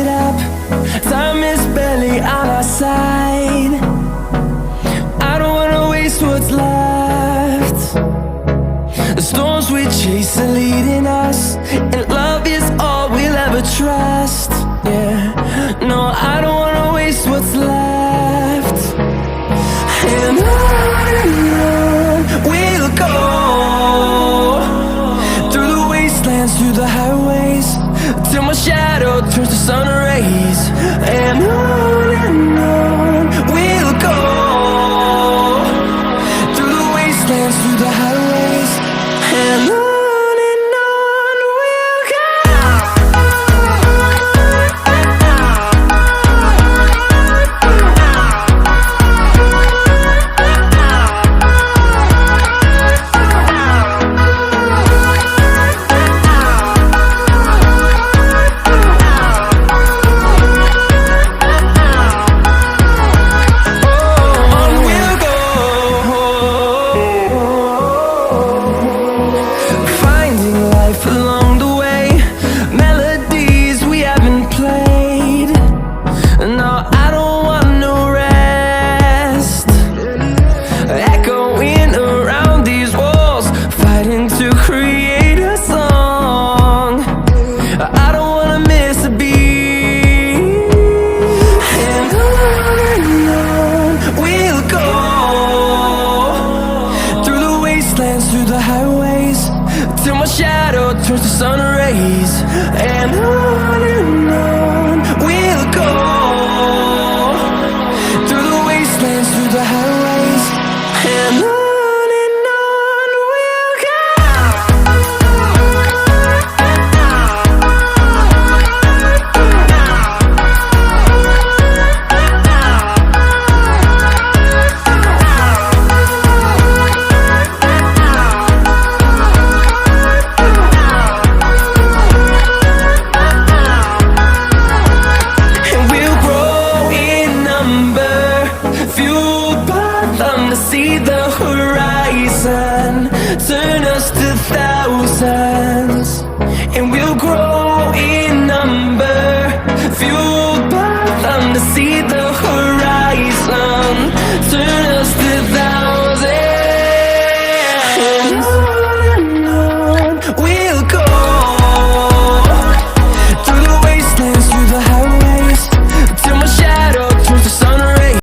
it up. Time is barely on our side. I don't wanna waste what's left. The storms we chase are leading us, and love is all we'll ever trust. Yeah, no, I don't wanna waste what's left. And on we'll go, through the wastelands, through the highways, till my shadow turns to sun rays. And on we'll go, through the wastelands, through the highways, and on we'll go. Along the way, melodies we haven't played. No, I don't want no rest. Echoing around these walls, fighting to create a song. I don't wanna miss a beat. And on we'll go, through the wastelands, through the highways, till my shadow turns to sun rays. And on we'll go, through the wastelands, through the highways, and on we'll go. To see the horizon turn us to thousands, and we'll grow in number, fueled by them to see the